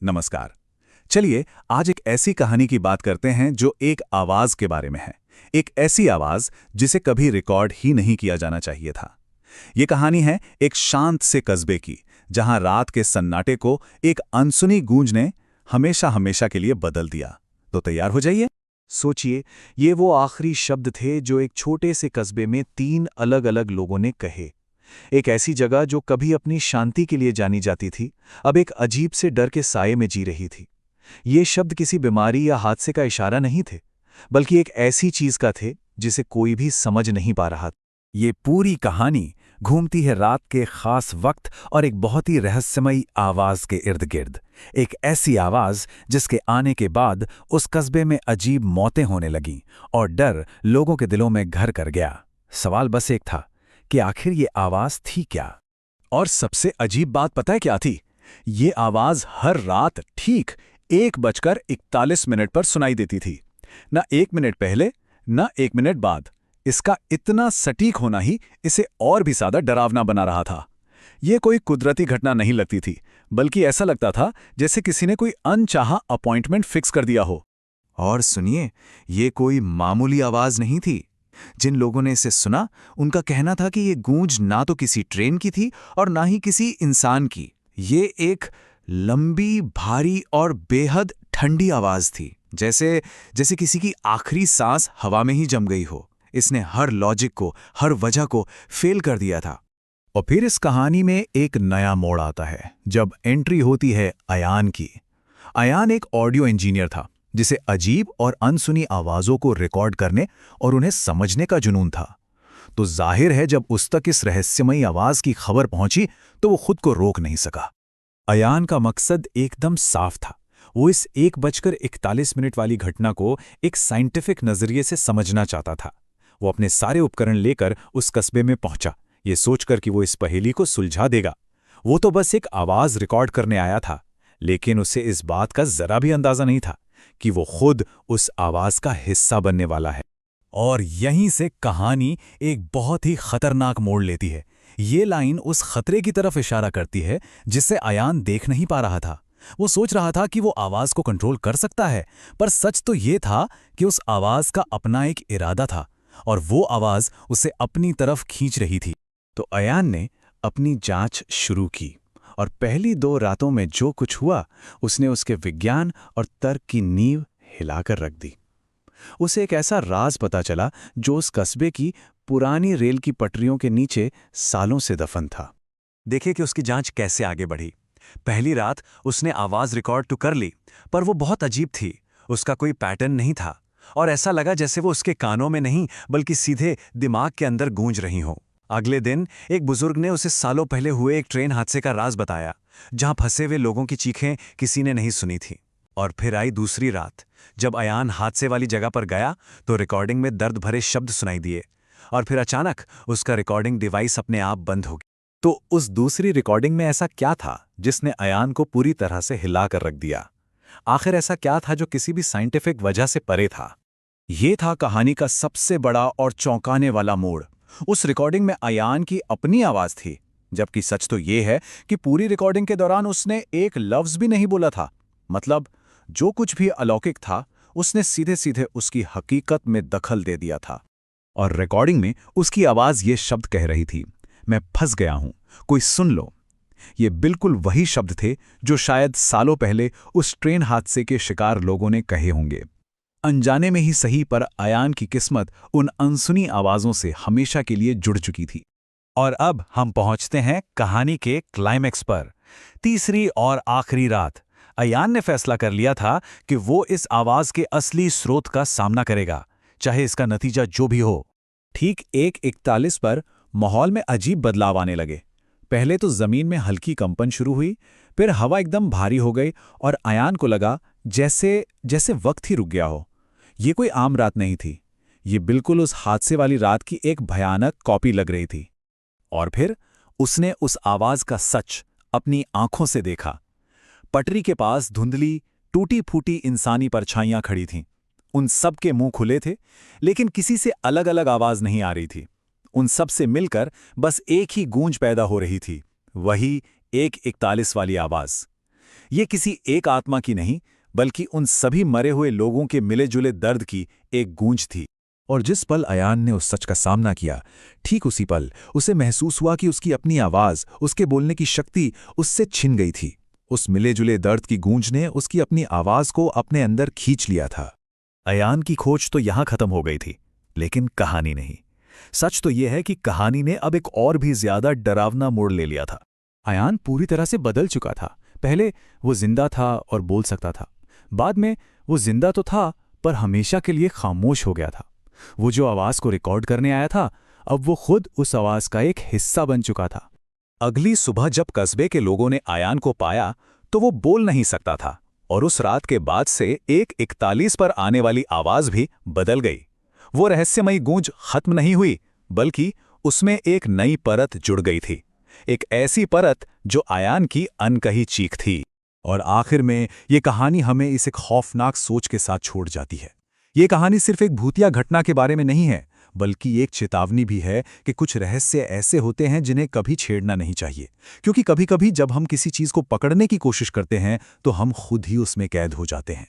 नमस्कार। चलिए आज एक ऐसी कहानी की बात करते हैं जो एक आवाज के बारे में है। एक ऐसी आवाज जिसे कभी रिकॉर्ड ही नहीं किया जाना चाहिए था। ये कहानी है एक शांत से कस्बे की, जहां रात के सन्नाटे को एक अनसुनी गूंज ने हमेशा हमेशा के लिए बदल दिया। तो तैयार हो जाइए। सोचिए, ये वो आखिरी शब्द थे जो एक छोटे से कस्बे में 3 अलग-अलग लोगों ने कहे। एक ऐसी जगह जो कभी अपनी शांति के लिए जानी जाती थी, अब एक अजीब से डर के साये में जी रही थी। ये शब्द किसी बीमारी या हादसे का इशारा नहीं थे, बल्कि एक ऐसी चीज का थे जिसे कोई भी समझ नहीं पा रहा। ये पूरी कहानी घूमती है रात के खास वक्त और एक बहुत ही रहस्यमयी आवाज के इर्द गिर्द। एक ऐसी आवाज जिसके आने के बाद उस कस्बे में अजीब मौतें होने लगीं और डर लोगों के दिलों में घर कर गया। सवाल बस एक था कि आखिर ये आवाज थी क्या? और सबसे अजीब बात पता है क्या थी? ये आवाज हर रात ठीक 1:41 पर सुनाई देती थी। न 1 मिनट पहले, न 1 मिनट बाद। इसका इतना सटीक होना ही इसे और भी ज्यादा डरावना बना रहा था। ये कोई कुदरती घटना नहीं लगती थी, बल्कि ऐसा लगता था जैसे किसी ने कोई अनचाहा अपॉइंटमेंट फिक्स कर दिया हो। और सुनिए, ये कोई मामूली आवाज नहीं थी। जिन लोगों ने इसे सुना, उनका कहना था कि ये गूंज ना तो किसी ट्रेन की थी और ना ही किसी इंसान की। ये एक लंबी, भारी और बेहद ठंडी आवाज थी, जैसे जैसे किसी की आखिरी सांस हवा में ही जम गई हो। इसने हर लॉजिक को, हर वजह को फेल कर दिया था। और फिर इस कहानी में एक नया मोड़ आता है जब एंट्री होती है अयान की। अयान एक ऑडियो इंजीनियर था जिसे अजीब और अनसुनी आवाजों को रिकॉर्ड करने और उन्हें समझने का जुनून था। तो जाहिर है जब उस तक इस रहस्यमयी आवाज की खबर पहुंची तो वो खुद को रोक नहीं सका। अयान का मकसद एकदम साफ था। वो इस 1:41 वाली घटना को एक साइंटिफिक नजरिए से समझना चाहता था। वो अपने सारे उपकरण लेकर उस कस्बे में पहुंचा, ये सोचकर कि वो इस पहेली को सुलझा देगा। वो तो बस एक आवाज रिकॉर्ड करने आया था, लेकिन उसे इस बात का जरा भी अंदाजा नहीं था कि वो खुद उस आवाज का हिस्सा बनने वाला है। और यहीं से कहानी एक बहुत ही खतरनाक मोड़ लेती है। ये लाइन उस खतरे की तरफ इशारा करती है जिसे अयान देख नहीं पा रहा था। वो सोच रहा था कि वो आवाज को कंट्रोल कर सकता है, पर सच तो ये था कि उस आवाज का अपना एक इरादा था और वो आवाज उसे अपनी तरफ खींच रही थी। तो अयान ने अपनी जांच शुरू की और पहली 2 रातों में जो कुछ हुआ, उसने उसके विज्ञान और तर्क की नींव हिलाकर रख दी। उसे एक ऐसा राज पता चला जो उस कस्बे की पुरानी रेल की पटरियों के नीचे सालों से दफन था। देखिए कि उसकी जांच कैसे आगे बढ़ी। पहली रात उसने आवाज रिकॉर्ड तो कर ली, पर वो बहुत अजीब थी। उसका कोई पैटर्न नहीं था और ऐसा लगा जैसे वो उसके कानों में नहीं, बल्कि सीधे दिमाग के अंदर गूंज रही हो। अगले दिन एक बुजुर्ग ने उसे सालों पहले हुए एक ट्रेन हादसे का राज बताया, जहां फंसे हुए लोगों की चीखें किसी ने नहीं सुनी थी। और फिर आई दूसरी रात, जब अयान हादसे वाली जगह पर गया तो रिकॉर्डिंग में दर्द भरे शब्द सुनाई दिए। और फिर अचानक उसका रिकॉर्डिंग डिवाइस अपने आप बंद हो गया। तो उस दूसरी रिकॉर्डिंग में ऐसा क्या था जिसने अयान को पूरी तरह से हिलाकर रख दिया? आखिर ऐसा क्या था जो किसी भी साइंटिफिक वजह से परे था? ये था कहानी का सबसे बड़ा और चौंकाने वाला मोड़। उस रिकॉर्डिंग में अयान की अपनी आवाज थी, जबकि सच तो ये है कि पूरी रिकॉर्डिंग के दौरान उसने एक लफ्ज भी नहीं बोला था। मतलब जो कुछ भी अलौकिक था, उसने सीधे सीधे उसकी हकीकत में दखल दे दिया था। और रिकॉर्डिंग में उसकी आवाज ये शब्द कह रही थी, मैं फंस गया हूं, कोई सुन लो। ये बिल्कुल वही शब्द थे जो शायद सालों पहले उस ट्रेन हादसे के शिकार लोगों ने कहे होंगे। अनजाने में ही सही, पर अयान की किस्मत उन अनसुनी आवाजों से हमेशा के लिए जुड़ चुकी थी। और अब हम पहुंचते हैं कहानी के क्लाइमैक्स पर। तीसरी और आखिरी रात, अयान ने फैसला कर लिया था कि वो इस आवाज के असली स्रोत का सामना करेगा, चाहे इसका नतीजा जो भी हो। ठीक 1:41 पर माहौल में अजीब बदलाव आने लगे। पहले तो जमीन में हल्की कंपन शुरू हुई, फिर हवा एकदम भारी हो गई और अयान को लगा जैसे जैसे वक्त ही रुक गया हो। ये कोई आम रात नहीं थी, ये बिल्कुल उस हादसे वाली रात की एक भयानक कॉपी लग रही थी। और फिर उसने उस आवाज का सच अपनी आंखों से देखा। पटरी के पास धुंधली, टूटी फूटी इंसानी परछाइयां खड़ी थीं। उन सब के मुंह खुले थे, लेकिन किसी से अलग अलग आवाज नहीं आ रही थी। उन सब से मिलकर बस एक ही गूंज पैदा हो रही थी, वही 1:41 वाली आवाज। ये किसी एक आत्मा की नहीं, बल्कि उन सभी मरे हुए लोगों के मिले जुले दर्द की एक गूंज थी। और जिस पल अयान ने उस सच का सामना किया, ठीक उसी पल उसे महसूस हुआ कि उसकी अपनी आवाज़, उसके बोलने की शक्ति उससे छिन गई थी। उस मिले जुले दर्द की गूंज ने उसकी अपनी आवाज़ को अपने अंदर खींच लिया था। अयान की खोज तो यहां खत्म हो गई थी, लेकिन कहानी नहीं। सच तो यह है कि कहानी ने अब एक और भी ज्यादा डरावना मोड़ ले लिया था। अयान पूरी तरह से बदल चुका था। पहले वो जिंदा था और बोल सकता था। बाद में वो जिंदा तो था, पर हमेशा के लिए खामोश हो गया था। वो जो आवाज़ को रिकॉर्ड करने आया था, अब वो खुद उस आवाज़ का एक हिस्सा बन चुका था। अगली सुबह जब कस्बे के लोगों ने अयान को पाया, तो वो बोल नहीं सकता था, और उस रात के बाद से 1:41 पर आने वाली आवाज भी बदल गई। वो रहस्यमयी गूंज खत्म नहीं हुई, बल्कि उसमें एक नई परत जुड़ गई थी। एक ऐसी परत जो अयान की अनकही चीख थी। और आखिर में ये कहानी हमें इस एक खौफनाक सोच के साथ छोड़ जाती है। ये कहानी सिर्फ एक भूतिया घटना के बारे में नहीं है, बल्कि एक चेतावनी भी है कि कुछ रहस्य ऐसे होते हैं जिन्हें कभी छेड़ना नहीं चाहिए। क्योंकि कभी-कभी जब हम किसी चीज़ को पकड़ने की कोशिश करते हैं, तो हम खुद ही उसमें कैद हो जाते हैं।